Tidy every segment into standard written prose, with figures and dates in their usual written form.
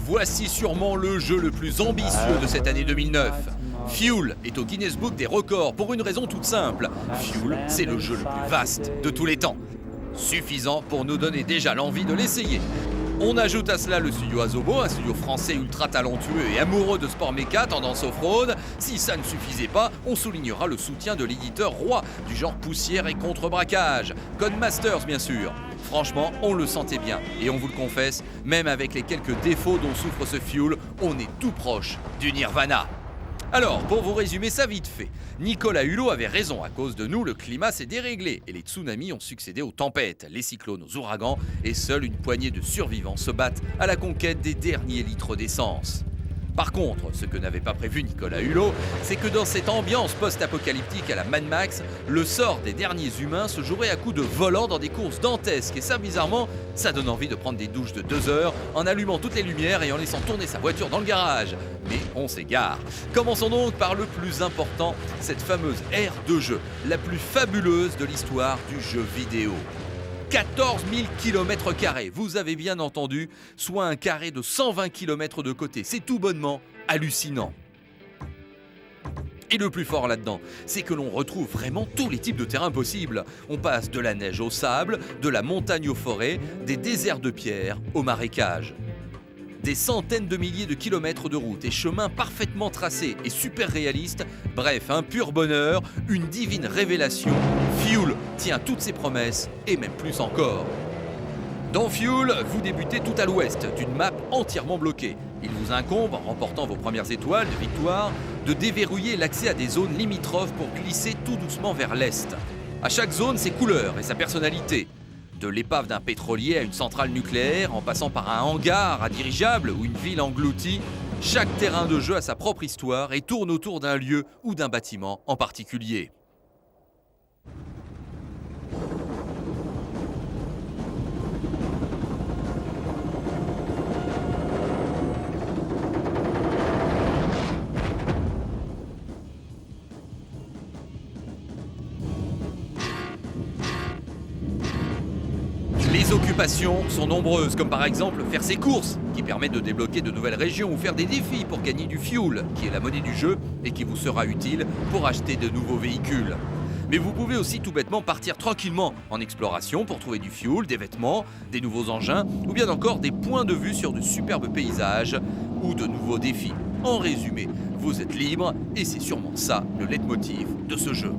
Voici sûrement le jeu le plus ambitieux de cette année 2009. Fuel est au Guinness Book des records pour une raison toute simple. Fuel, c'est le jeu le plus vaste de tous les temps. Suffisant pour nous donner déjà l'envie de l'essayer. On ajoute à cela le studio Asobo, un studio français ultra talentueux et amoureux de sport méca, tendance off-road. Si ça ne suffisait pas, on soulignera le soutien de l'éditeur roi du genre poussière et contre-braquage. Codemasters bien sûr. Franchement, on le sentait bien. Et on vous le confesse, même avec les quelques défauts dont souffre ce Fuel, on est tout proche du Nirvana. Alors, pour vous résumer ça vite fait, Nicolas Hulot avait raison, à cause de nous, le climat s'est déréglé et les tsunamis ont succédé aux tempêtes, les cyclones aux ouragans et seule une poignée de survivants se battent à la conquête des derniers litres d'essence. Par contre, ce que n'avait pas prévu Nicolas Hulot, c'est que dans cette ambiance post-apocalyptique à la Mad Max, le sort des derniers humains se jouerait à coups de volant dans des courses dantesques. Et ça, bizarrement, ça donne envie de prendre des douches de 2 heures en allumant toutes les lumières et en laissant tourner sa voiture dans le garage. Mais on s'égare. Commençons donc par le plus important, cette fameuse ère de jeu, la plus fabuleuse de l'histoire du jeu vidéo. 14 000 km², vous avez bien entendu, soit un carré de 120 km de côté. C'est tout bonnement hallucinant. Et le plus fort là-dedans, c'est que l'on retrouve vraiment tous les types de terrains possibles. On passe de la neige au sable, de la montagne aux forêts, des déserts de pierre aux marécages. Des centaines de milliers de kilomètres de routes et chemins parfaitement tracés et super réalistes. Bref, un pur bonheur, une divine révélation. Fuel tient toutes ses promesses et même plus encore. Dans Fuel, vous débutez tout à l'ouest d'une map entièrement bloquée. Il vous incombe, en remportant vos premières étoiles de victoire, de déverrouiller l'accès à des zones limitrophes pour glisser tout doucement vers l'est. À chaque zone, ses couleurs et sa personnalité. De l'épave d'un pétrolier à une centrale nucléaire, en passant par un hangar à dirigeable ou une ville engloutie, chaque terrain de jeu a sa propre histoire et tourne autour d'un lieu ou d'un bâtiment en particulier. Les occupations sont nombreuses, comme par exemple faire ses courses, qui permet de débloquer de nouvelles régions, ou faire des défis pour gagner du fuel, qui est la monnaie du jeu et qui vous sera utile pour acheter de nouveaux véhicules. Mais vous pouvez aussi tout bêtement partir tranquillement en exploration pour trouver du fuel, des vêtements, des nouveaux engins, ou bien encore des points de vue sur de superbes paysages ou de nouveaux défis. En résumé, vous êtes libre et c'est sûrement ça le leitmotiv de ce jeu.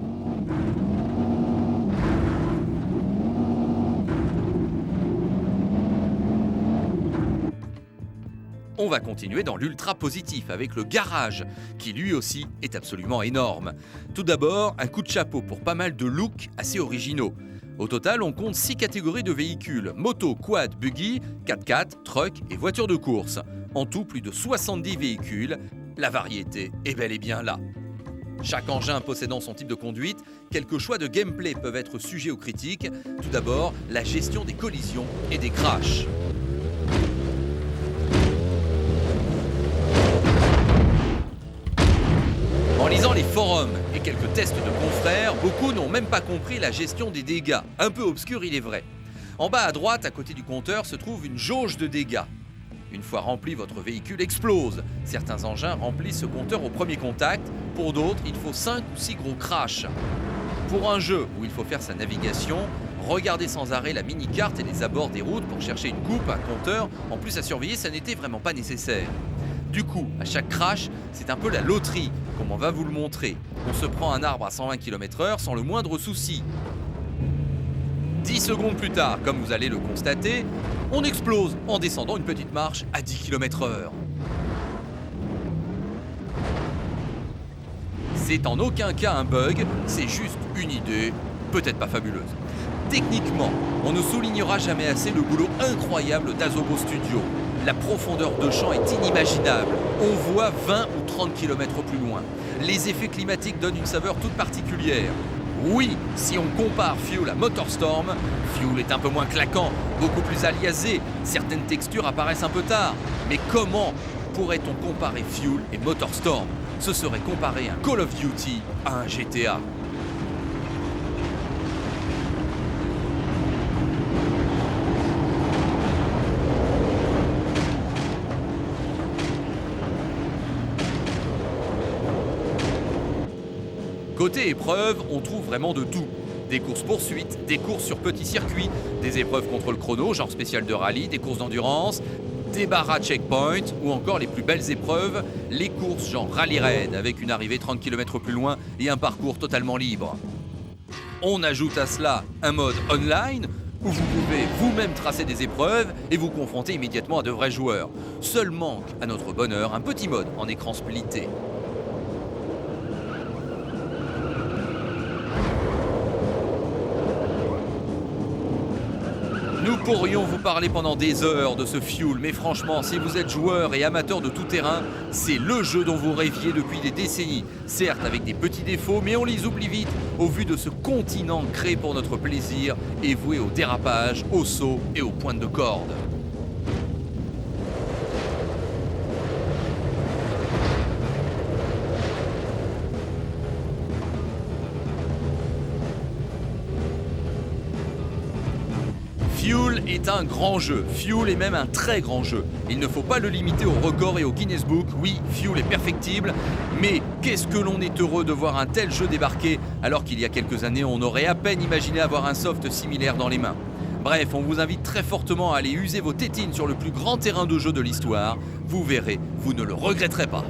On va continuer dans l'ultra positif avec le garage, qui lui aussi est absolument énorme. Tout d'abord, un coup de chapeau pour pas mal de looks assez originaux. Au total, on compte 6 catégories de véhicules, moto, quad, buggy, 4x4, truck et voitures de course. En tout, plus de 70 véhicules. La variété est bel et bien là. Chaque engin possédant son type de conduite, quelques choix de gameplay peuvent être sujets aux critiques. Tout d'abord, la gestion des collisions et des crashs. En lisant les forums et quelques tests de confrères, beaucoup n'ont même pas compris la gestion des dégâts. Un peu obscur, il est vrai. En bas à droite, à côté du compteur, se trouve une jauge de dégâts. Une fois rempli, votre véhicule explose. Certains engins remplissent ce compteur au premier contact. Pour d'autres, il faut 5 ou 6 gros crashs. Pour un jeu où il faut faire sa navigation, regardez sans arrêt la mini-carte et les abords des routes pour chercher une coupe, un compteur. En plus à surveiller, ça n'était vraiment pas nécessaire. Du coup, à chaque crash, c'est un peu la loterie, comme on va vous le montrer. On se prend un arbre à 120 km/h sans le moindre souci. 10 secondes plus tard, comme vous allez le constater, on explose en descendant une petite marche à 10 km/h. C'est en aucun cas un bug, c'est juste une idée, peut-être pas fabuleuse. Techniquement, on ne soulignera jamais assez le boulot incroyable d'Asobo Studio. La profondeur de champ est inimaginable. On voit 20 ou 30 km plus loin. Les effets climatiques donnent une saveur toute particulière. Oui, si on compare Fuel à MotorStorm, Fuel est un peu moins claquant, beaucoup plus aliasé. Certaines textures apparaissent un peu tard. Mais comment pourrait-on comparer Fuel et MotorStorm ? Ce serait comparer un Call of Duty à un GTA. Côté épreuve, on trouve vraiment de tout. Des courses-poursuites, des courses sur petits circuits, des épreuves contre le chrono, genre spécial de rallye, des courses d'endurance, des barras checkpoint ou encore les plus belles épreuves, les courses genre rallye raid avec une arrivée 30 km plus loin et un parcours totalement libre. On ajoute à cela un mode online où vous pouvez vous-même tracer des épreuves et vous confronter immédiatement à de vrais joueurs. Seul manque à notre bonheur un petit mode en écran splitté. Nous pourrions vous parler pendant des heures de ce Fuel, mais franchement, si vous êtes joueur et amateur de tout terrain, c'est le jeu dont vous rêviez depuis des décennies. Certes avec des petits défauts, mais on les oublie vite au vu de ce continent créé pour notre plaisir et voué au dérapage, au saut et aux pointes de corde. Fuel est un grand jeu, Fuel est même un très grand jeu. Il ne faut pas le limiter au record et au Guinness Book, oui, Fuel est perfectible, mais qu'est-ce que l'on est heureux de voir un tel jeu débarquer alors qu'il y a quelques années on aurait à peine imaginé avoir un soft similaire dans les mains. Bref, on vous invite très fortement à aller user vos tétines sur le plus grand terrain de jeu de l'histoire, vous verrez, vous ne le regretterez pas.